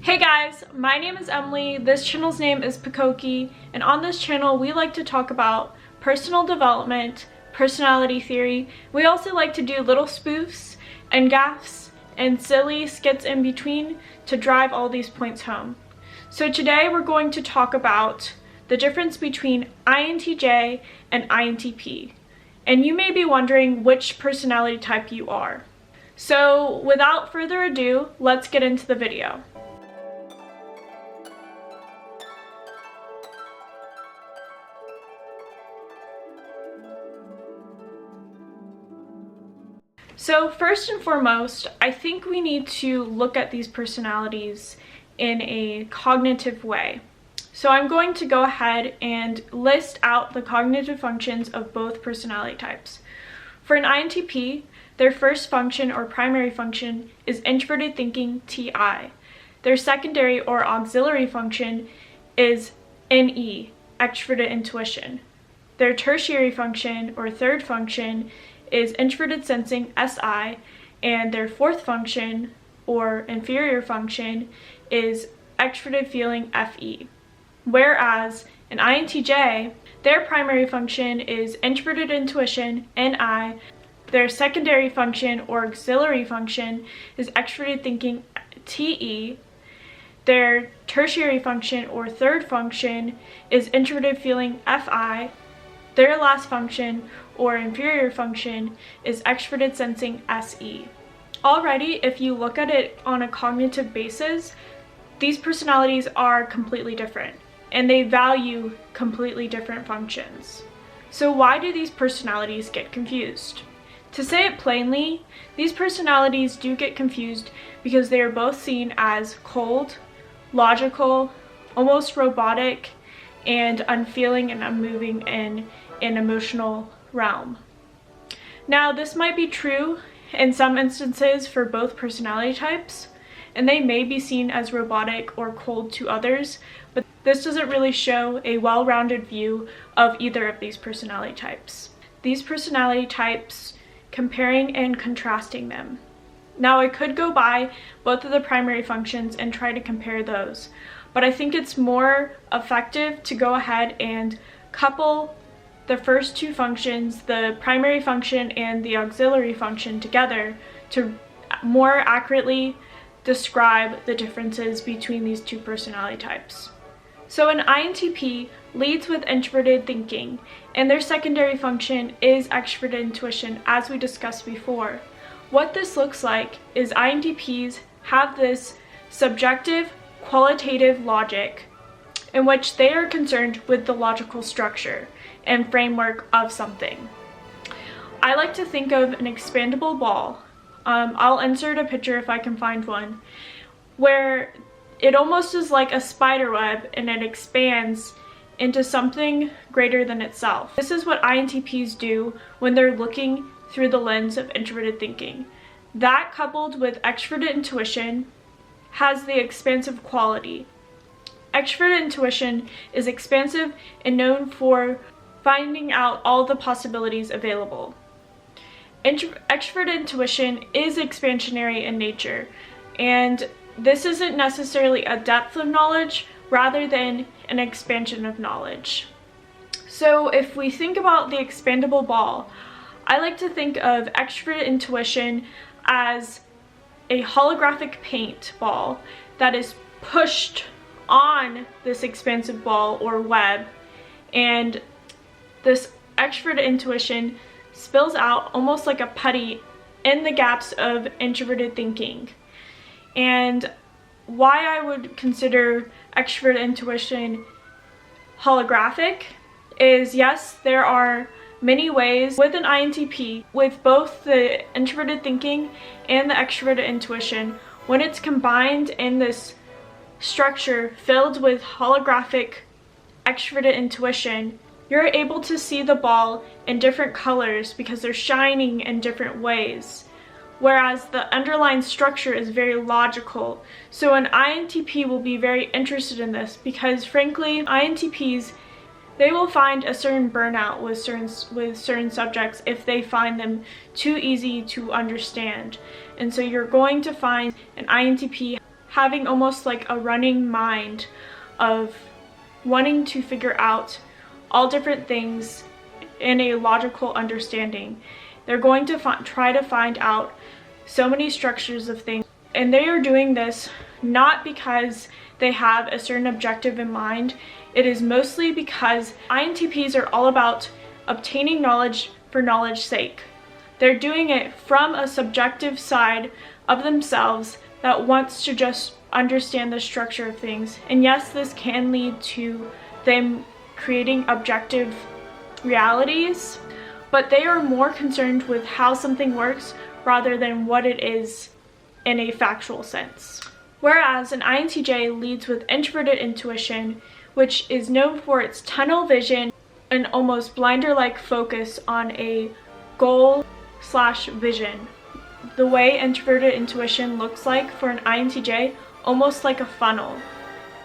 Hey guys, my name is Emily, this channel's name is Pucokie, and on this channel we like to talk about personal development, personality theory. We also like to do little spoofs and gaffes and silly skits in between to drive all these points home. So today we're going to talk about the difference between INTJ and INTP. And you may be wondering which personality type you are. So without further ado, let's get into the video. So first and foremost, I think we need to look at these personalities in a cognitive way. So I'm going to go ahead and list out the cognitive functions of both personality types. For an INTP, their first function or primary function is introverted thinking, TI. Their secondary or auxiliary function is NE, extroverted intuition. Their tertiary function or third function is introverted sensing, SI, and their fourth function or inferior function is extroverted feeling, FE. Whereas an INTJ, their primary function is introverted intuition, NI. Their secondary function or auxiliary function is extroverted thinking, TE. Their tertiary function or third function is introverted feeling, FI. Their last function or inferior function is extroverted sensing, SE. Already, if you look at it on a cognitive basis, these personalities are completely different and they value completely different functions. So why do these personalities get confused? To say it plainly, these personalities do get confused because they are both seen as cold, logical, almost robotic, and unfeeling and unmoving in an emotional realm. Now, this might be true in some instances for both personality types, and they may be seen as robotic or cold to others, but this doesn't really show a well-rounded view of either of these personality types. These personality types, comparing and contrasting them. Now, I could go by both of the primary functions and try to compare those, but I think it's more effective to go ahead and couple the first two functions, the primary function and the auxiliary function, together to more accurately describe the differences between these two personality types. So an INTP leads with introverted thinking, and their secondary function is extroverted intuition, as we discussed before. What this looks like is INTPs have this subjective, qualitative logic in which they are concerned with the logical structure and framework of something. I like to think of an expandable ball. I'll insert a picture if I can find one, where it almost is like a spider web and it expands into something greater than itself. This is what INTPs do when they're looking through the lens of introverted thinking. That, coupled with extroverted intuition, has the expansive quality. Extroverted intuition is expansive and known for finding out all the possibilities available. Extroverted intuition is expansionary in nature, and this isn't necessarily a depth of knowledge rather than an expansion of knowledge. So if we think about the expandable ball, I like to think of extroverted intuition as a holographic paint ball that is pushed on this expansive ball or web, and this extroverted intuition spills out almost like a putty in the gaps of introverted thinking. And why I would consider extroverted intuition holographic is, yes, there are many ways with an INTP, with both the introverted thinking and the extroverted intuition, when it's combined in this structure filled with holographic extroverted intuition, you're able to see the ball in different colors because they're shining in different ways. Whereas the underlying structure is very logical. So an INTP will be very interested in this because, frankly, INTPs, they will find a certain burnout with certain subjects if they find them too easy to understand. And so you're going to find an INTP having almost like a running mind of wanting to figure out all different things in a logical understanding. They're going to try to find out so many structures of things, and they are doing this not because they have a certain objective in mind. It is mostly because INTPs are all about obtaining knowledge for knowledge's sake. They're doing it from a subjective side of themselves that wants to just understand the structure of things. And yes, this can lead to them creating objective realities, but they are more concerned with how something works rather than what it is in a factual sense. Whereas an INTJ leads with Introverted Intuition, which is known for its tunnel vision and almost blinder-like focus on a goal/vision. The way Introverted Intuition looks like for an INTJ, almost like a funnel.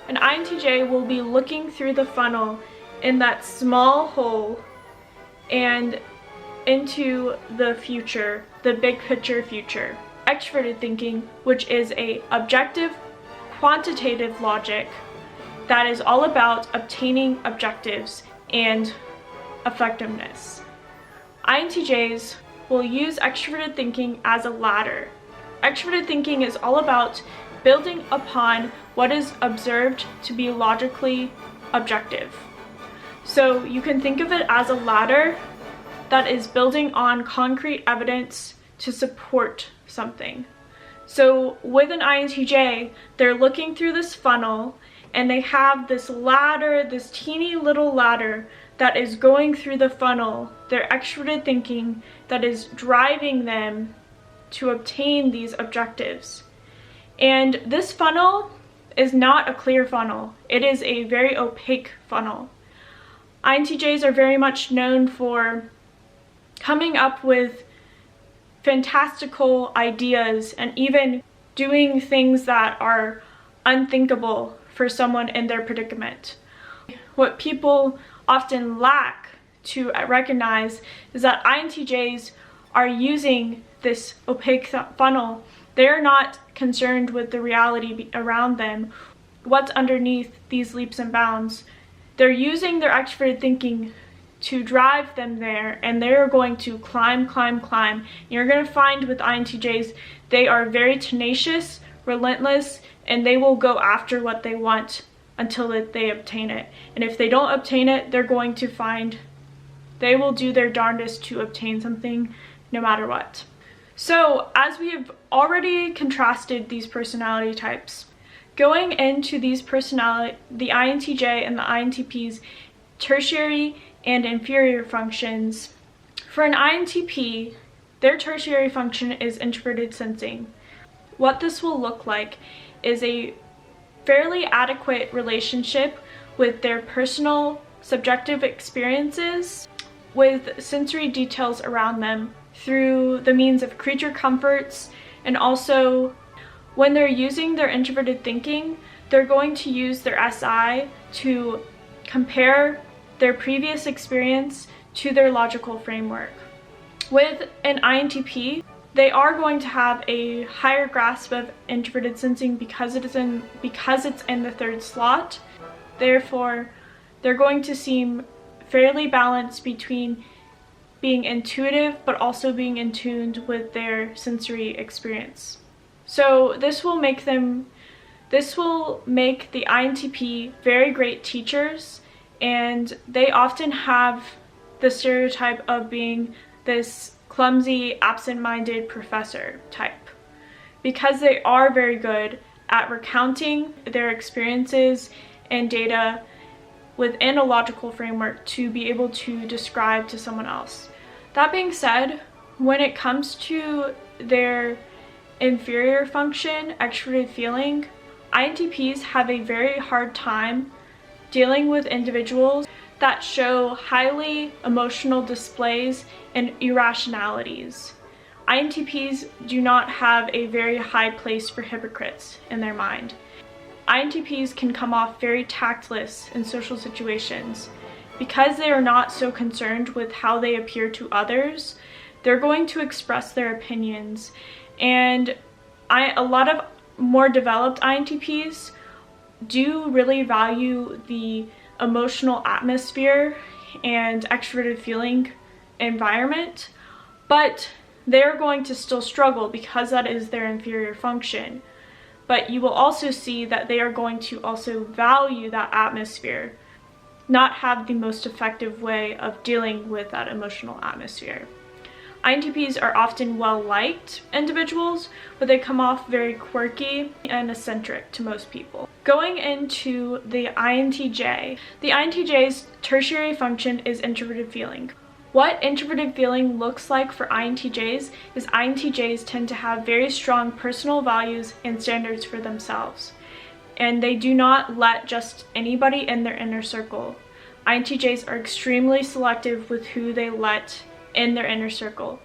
An INTJ will be looking through the funnel in that small hole and into the future, the big picture future. Extroverted thinking, which is a objective, quantitative logic that is all about obtaining objectives and effectiveness. INTJs will use extroverted thinking as a ladder. Extroverted thinking is all about building upon what is observed to be logically objective. So you can think of it as a ladder that is building on concrete evidence to support something. So with an INTJ, they're looking through this funnel and they have this ladder, this teeny little ladder that is going through the funnel, their extroverted thinking that is driving them to obtain these objectives. And this funnel is not a clear funnel. It is a very opaque funnel. INTJs are very much known for coming up with fantastical ideas and even doing things that are unthinkable for someone in their predicament. What people often lack to recognize is that INTJs are using this opaque funnel. They're not concerned with the reality around them, what's underneath these leaps and bounds. They're using their extroverted thinking to drive them there, and they're going to climb. You're going to find with INTJs, they are very tenacious, relentless, and they will go after what they want until they obtain it. And if they don't obtain it, they will do their darndest to obtain something no matter what. So as we have already contrasted these personality types, going into these the INTJ and the INTP's tertiary and inferior functions. For an INTP, their tertiary function is introverted sensing. What this will look like is a fairly adequate relationship with their personal subjective experiences with sensory details around them through the means of creature comforts, and also when they're using their introverted thinking, they're going to use their SI to compare their previous experience to their logical framework. With an INTP, they are going to have a higher grasp of introverted sensing because it's in the third slot. Therefore, they're going to seem fairly balanced between being intuitive but also being in tune with their sensory experience. So this will make the INTP very great teachers, and they often have the stereotype of being this clumsy, absent-minded professor type, because they are very good at recounting their experiences and data within a logical framework to be able to describe to someone else. That being said, when it comes to their inferior function, extroverted feeling, INTPs have a very hard time dealing with individuals that show highly emotional displays and irrationalities. INTPs do not have a very high place for hypocrites in their mind. INTPs can come off very tactless in social situations. Because they are not so concerned with how they appear to others, they're going to express their opinions. And a lot of more developed INTPs do really value the emotional atmosphere and extroverted feeling environment, but they're going to still struggle because that is their inferior function. But you will also see that they are going to also value that atmosphere, not have the most effective way of dealing with that emotional atmosphere. INTPs are often well-liked individuals, but they come off very quirky and eccentric to most people. Going into the INTJ, the INTJ's tertiary function is introverted feeling. What introverted feeling looks like for INTJs is INTJs tend to have very strong personal values and standards for themselves, and they do not let just anybody in their inner circle. INTJs are extremely selective with who they let in their inner circle.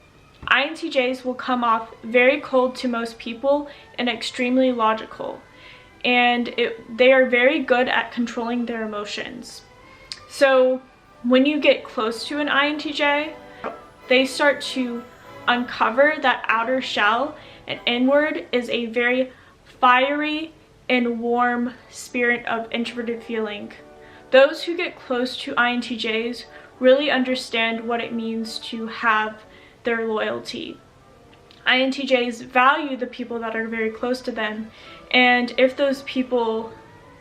INTJs will come off very cold to most people and extremely logical, and they are very good at controlling their emotions. So when you get close to an INTJ, they start to uncover that outer shell, and inward is a very fiery and warm spirit of introverted feeling. Those who get close to INTJs really understand what it means to have their loyalty. INTJs value the people that are very close to them, and if those people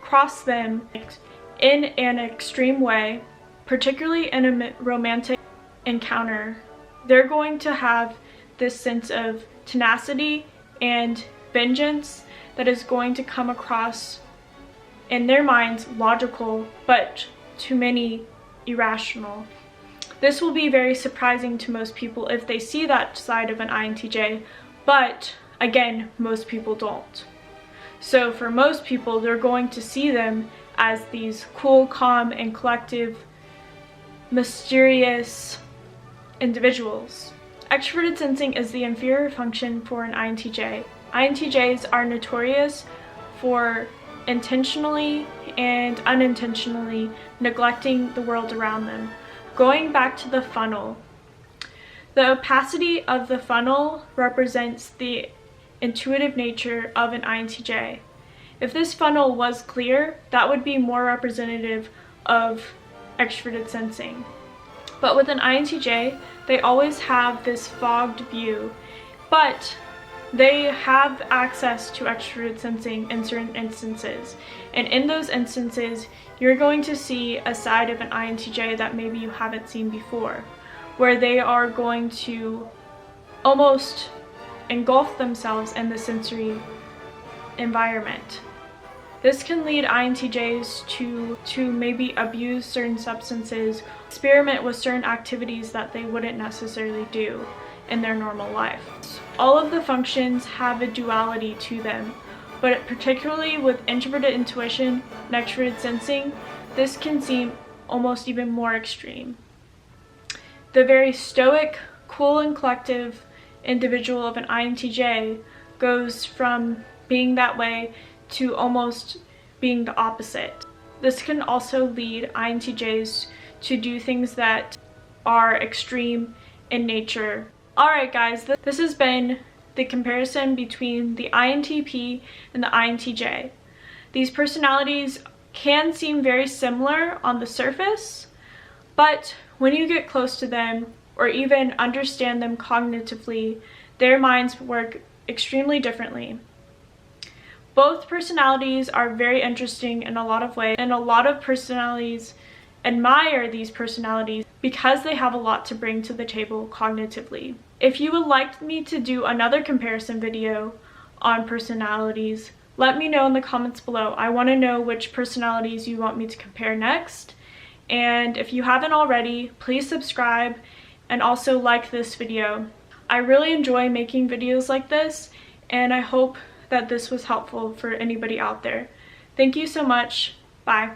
cross them in an extreme way, particularly in a romantic encounter, they're going to have this sense of tenacity and vengeance that is going to come across in their minds logical, but to many irrational. This will be very surprising to most people if they see that side of an INTJ, but again, most people don't. So for most people, they're going to see them as these cool, calm, and collective, mysterious individuals. Extroverted sensing is the inferior function for an INTJ. INTJs are notorious for intentionally and unintentionally neglecting the world around them. Going back to the funnel, the opacity of the funnel represents the intuitive nature of an INTJ. If this funnel was clear, that would be more representative of extroverted sensing. But with an INTJ, they always have this fogged view, but they have access to extroverted sensing in certain instances. And in those instances, you're going to see a side of an INTJ that maybe you haven't seen before, where they are going to almost engulf themselves in the sensory environment. This can lead INTJs to maybe abuse certain substances, experiment with certain activities that they wouldn't necessarily do in their normal life. All of the functions have a duality to them, but particularly with introverted intuition and extroverted sensing, this can seem almost even more extreme. The very stoic, cool, and collective individual of an INTJ goes from being that way to almost being the opposite. This can also lead INTJs to do things that are extreme in nature. Alright guys, this has been the comparison between the INTP and the INTJ. These personalities can seem very similar on the surface, but when you get close to them or even understand them cognitively, their minds work extremely differently. Both personalities are very interesting in a lot of ways, and a lot of personalities admire these personalities because they have a lot to bring to the table cognitively. If you would like me to do another comparison video on personalities, let me know in the comments below. I want to know which personalities you want me to compare next. And if you haven't already, please subscribe and also like this video. I really enjoy making videos like this, and I hope that this was helpful for anybody out there. Thank you so much. Bye.